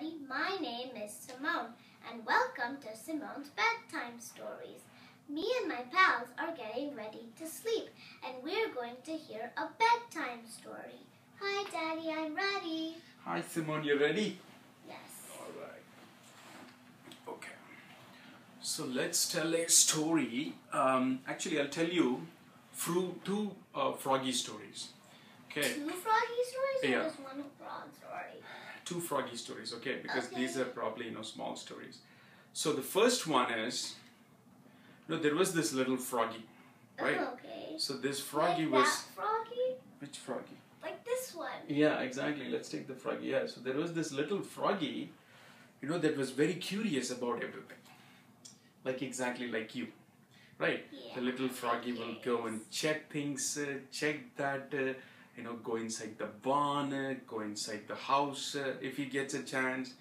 everybody, my name is Simone and welcome to Simone's Bedtime Stories. Me and my pals are getting ready to sleep and we're going to hear a bedtime story. Hi Daddy, I'm ready. Hi Simone, you ready? Yes. Alright. Okay. So let's tell a story. Actually, I'll tell you two Froggie stories. Okay. Two Froggie stories or Yeah. just one frog story? Two Froggie stories, okay? Because Okay. these are probably, small stories. So the first one is, there was this little froggy, right? Oh, okay. So this froggy like was... that froggy? Which froggy? Like this one. Yeah, exactly. Let's take the froggy. Yeah, so there was this little froggy, that was very curious about everything. Like exactly like you, right? Yeah, the little froggy will go and yes. check things, check that, go inside the barn, go inside the house if he gets a chance,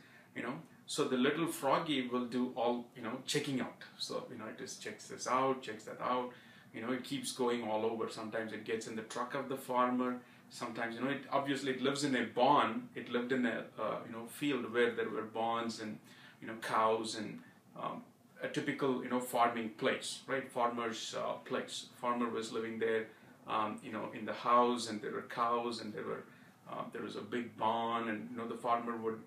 So the little froggy will do all, checking out. So, it just checks this out, checks that out. It keeps going all over. Sometimes it gets in the truck of the farmer. Sometimes, it lives in a barn. It lived in a, field where there were barns and, cows and a typical, farming place, right? Farmer's place. Farmer was living there, in the house, and there were cows, and there was a big barn, and, the farmer would,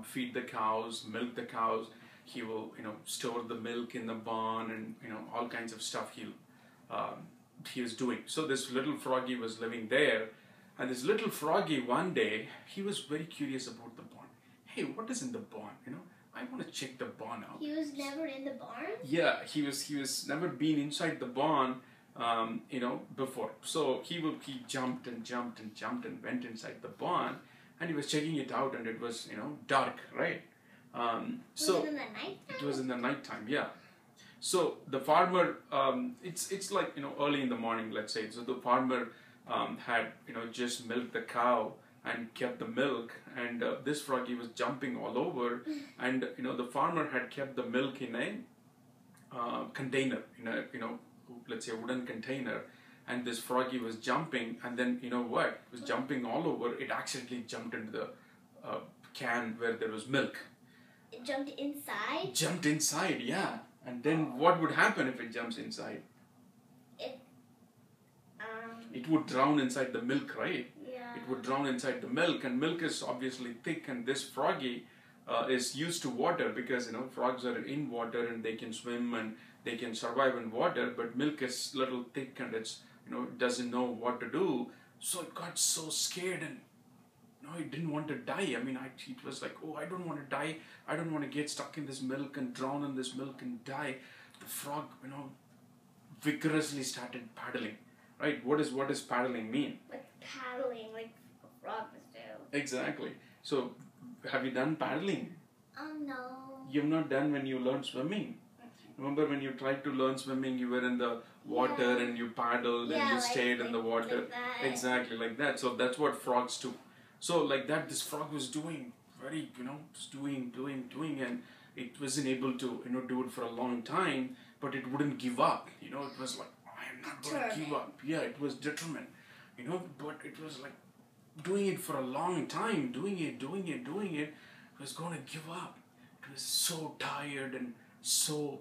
feed the cows, milk the cows. He will, store the milk in the barn, and, all kinds of stuff he was doing. So this little froggy was living there, and this little froggy one day, he was very curious about the barn. Hey, what is in the barn? I want to check the barn out. He was never in the barn? Yeah, he was never been inside the barn, before. So he jumped and jumped and jumped and went inside the barn, and he was checking it out, and it was, dark, right? Was it in the night time? It was in the night time, yeah. So the farmer, it's like, early in the morning, let's say. So the farmer had, just milked the cow and kept the milk, and this froggy was jumping all over, and, the farmer had kept the milk in a container, in a, let's say a wooden container, and this froggy was jumping, and then, it was jumping all over. It accidentally jumped into the can where there was milk. It jumped inside? Jumped inside, yeah. And then what would happen if it jumps inside? It would drown inside the milk, right? Yeah. It would drown inside the milk, and milk is obviously thick, and this froggy is used to water because, frogs are in water and they can swim and they can survive in water, but milk is little thick and it's, it doesn't know what to do. So it got so scared and, it didn't want to die. I mean, it was like, oh, I don't want to die. I don't want to get stuck in this milk and drown in this milk and die. The frog, vigorously started paddling. Right? What does paddling mean? Like paddling, like frogs do. Exactly. So, have you done paddling? No. You've not done when you learned swimming. Remember when you tried to learn swimming, you were in the water and you paddled and you stayed in the water. Like that. Exactly, like that. So that's what frogs do. So like that, this frog was doing very, just doing, and it wasn't able to, do it for a long time, but it wouldn't give up. It was like, I am not going to give up. Yeah, it was determined, but it was like doing it for a long time, doing it, it was going to give up. It was so tired and so,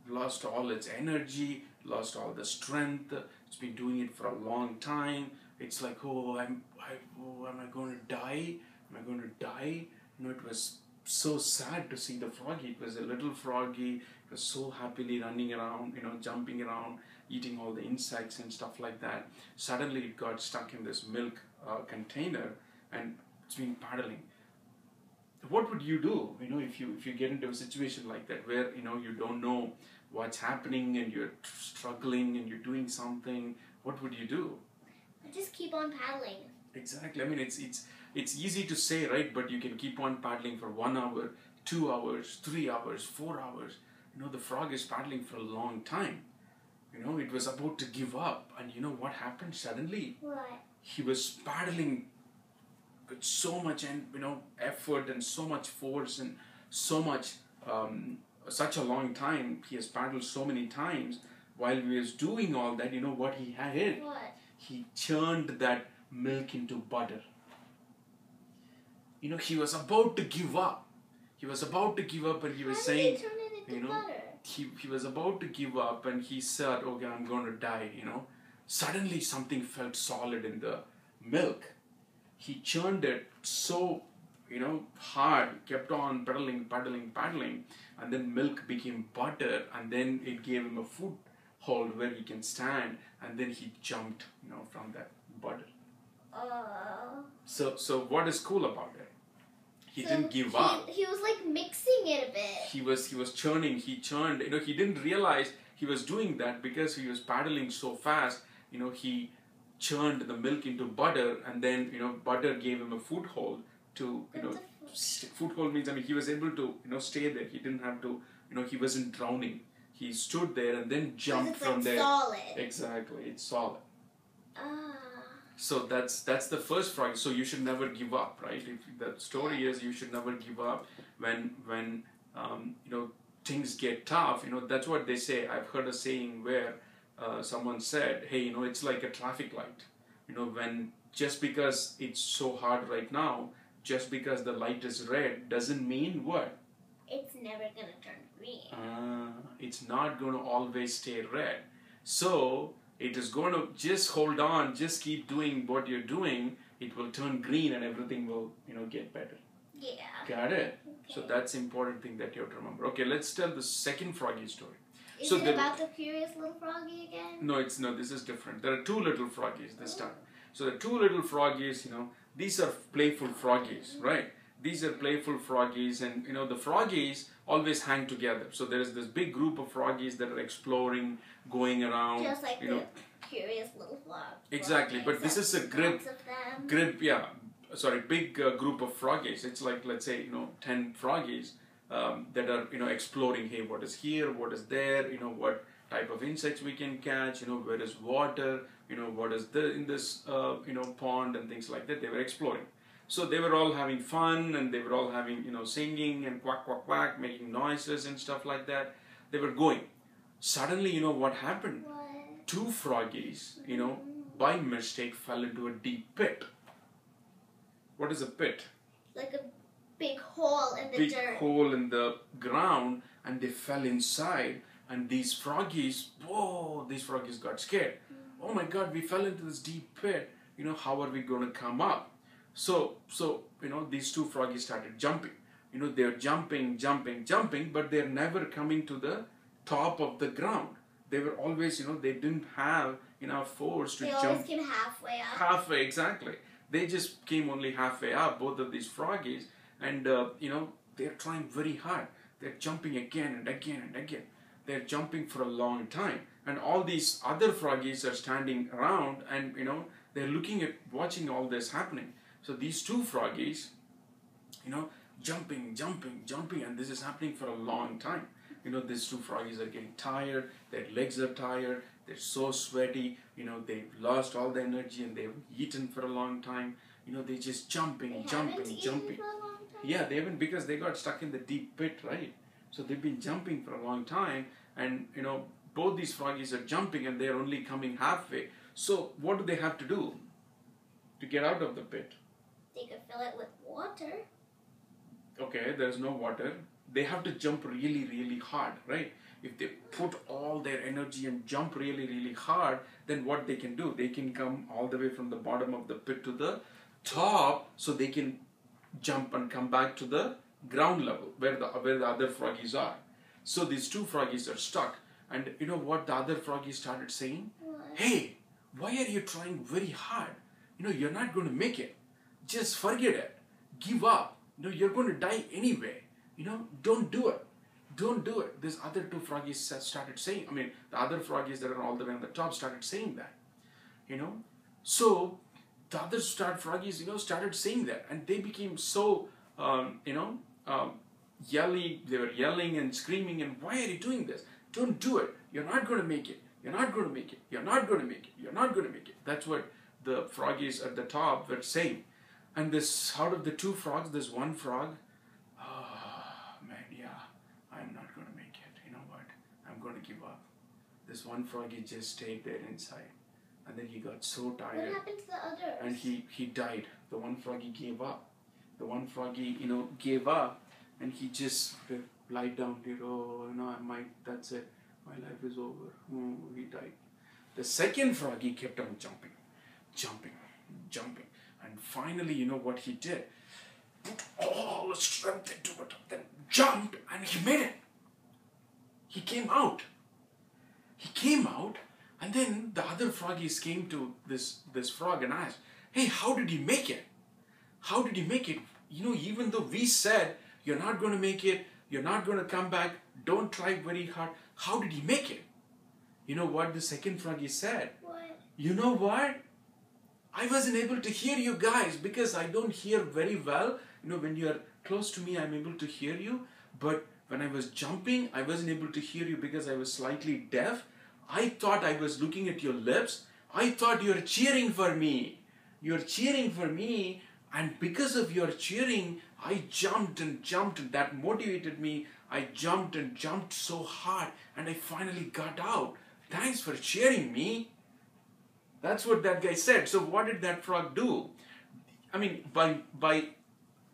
lost all its energy, lost all the strength. It's been doing it for a long time. It's like, am I going to die? Am I going to die? It was so sad to see the froggy. It was a little froggy. It was so happily running around, jumping around, eating all the insects and stuff like that. Suddenly it got stuck in this milk container and it's been paddling. What would you do, if you get into a situation like that where, you don't know what's happening and you're struggling and you're doing something? What would you do? I just keep on paddling. Exactly. I mean, it's easy to say, right? But you can keep on paddling for 1 hour, 2 hours, 3 hours, 4 hours. The frog is paddling for a long time. It was about to give up. And what happened suddenly? What? He was paddling with so much, effort and so much force and so much, such a long time. He has paddled so many times. While he was doing all that, what he had? What? He churned that milk into butter. he was about to give up. He was about to give up, and he was saying, How did he turn it into butter? he was about to give up, and he said, okay, I'm going to die, Suddenly something felt solid in the milk. He churned it so, hard, kept on paddling, and then milk became butter, and then it gave him a foothold where he can stand, and then he jumped, from that butter. So what is cool about it? He didn't give up. He was like mixing it a bit. He was churning. He churned. He didn't realize he was doing that because he was paddling so fast. He churned the milk into butter, and then butter gave him a foothold to foothold means he was able to stay there. He didn't have to he wasn't drowning. He stood there and then jumped from there. Solid. Exactly, it's solid. So that's the first frog. So you should never give up, right? The story is you should never give up when things get tough. That's what they say. I've heard a saying where someone said, hey, it's like a traffic light. When just because it's so hard right now, just because the light is red doesn't mean what? It's never gonna turn green. It's not going to always stay red. So it is going to just hold on, just keep doing what you're doing. It will turn green and everything will, get better. Yeah. Got it? Okay. So that's important thing that you have to remember. Okay, let's tell the second Froggie story. Is it about the curious little froggie again? No, this is different. There are two little froggies this time. So the two little froggies, these are playful froggies, right? These are playful froggies, and the froggies always hang together. So there is this big group of froggies that are exploring, going around. Just like the curious little frog. Exactly, but this is a big group of froggies. It's like, let's say, 10 froggies that are, exploring, hey, what is here, what is there, what type of insects we can catch, where is water, what is in this, pond and things like that. They were exploring. So they were all having fun, and they were all having, singing and quack, quack, quack, making noises and stuff like that. They were going. Suddenly, what happened? What? Two froggies, by mistake fell into a deep pit. What is a pit? Like a big hole in the dirt. Big hole in the ground, and they fell inside. And these froggies got scared. Oh my God, we fell into this deep pit. How are we going to come up? So these two froggies started jumping. They're jumping, but they're never coming to the top of the ground. They were always, they didn't have enough force to jump. They always came halfway up. Halfway, exactly. They just came only halfway up, both of these froggies, and they're trying very hard. They're jumping again and again and again. They're jumping for a long time, and all these other froggies are standing around, and they're watching all this happening. So these two froggies, jumping, and this is happening for a long time. These two froggies are getting tired, their legs are tired, they're so sweaty, they've lost all the energy and they've eaten for a long time. They're just jumping. For a long time? Yeah, they haven't, because they got stuck in the deep pit, right? So they've been jumping for a long time, and both these froggies are jumping and they're only coming halfway. So what do they have to do to get out of the pit? They could fill it with water. Okay, there's no water. They have to jump really, really hard, right? If they put all their energy and jump really, really hard, then what they can do? They can come all the way from the bottom of the pit to the top, so they can jump and come back to the ground level where the other froggies are. So these two froggies are stuck, and you know what the other froggies started saying? What? Hey, why are you trying very hard? You're not going to make it. Just forget it. Give up. You're going to die anyway. Don't do it. Don't do it. These other two froggies started saying, the other froggies that are all the way on the top started saying that. So the other froggies, started saying that, and they became so, yelling. They were yelling and screaming, and why are you doing this? Don't do it. You're not going to make it. You're not going to make it. You're not going to make it. You're not going to make it. That's what the froggies at the top were saying. And out of the two frogs, this one frog, I'm not going to make it. You know what? I'm going to give up. This one froggy just stayed there inside. And then he got so tired. What happened to the others? And he died. The one froggy gave up. the one froggy, gave up, and he just lied down there. Oh, that's it. My life is over. Oh, he died. The second froggy kept on jumping, jumping, jumping. And finally, you know what he did? Put all the strength into it, then jumped, and he made it. He came out. He came out, and then the other froggies came to this frog and asked, hey, how did he make it? How did he make it? Even though we said, you're not going to make it, you're not going to come back, don't try very hard, how did he make it? You know what the second froggy said? What? You know what? I wasn't able to hear you guys because I don't hear very well. When you're close to me, I'm able to hear you. But when I was jumping, I wasn't able to hear you because I was slightly deaf. I thought I was looking at your lips. I thought you were cheering for me. You're cheering for me. And because of your cheering, I jumped and jumped, and that motivated me. I jumped and jumped so hard, and I finally got out. Thanks for cheering me. That's what that guy said. So what did that frog do? I mean,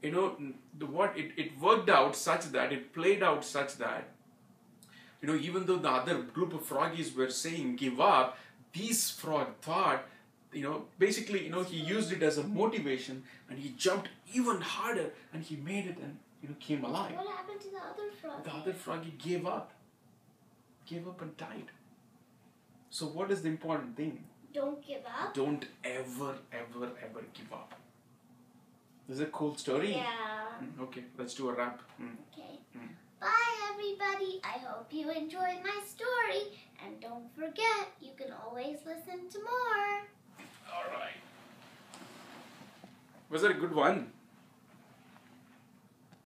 it worked out such that, it played out such that, even though the other group of froggies were saying give up, this frog thought, basically, he used it as a motivation, and he jumped even harder, and he made it and, came alive. What happened to the other frog? The other froggy gave up and died. So what is the important thing? Don't give up. Don't ever, ever, ever give up. This is a cool story. Yeah. Okay, let's do a wrap. Okay. Bye, everybody. I hope you enjoyed my story. And don't forget, you can always listen to more. All right. Was that a good one?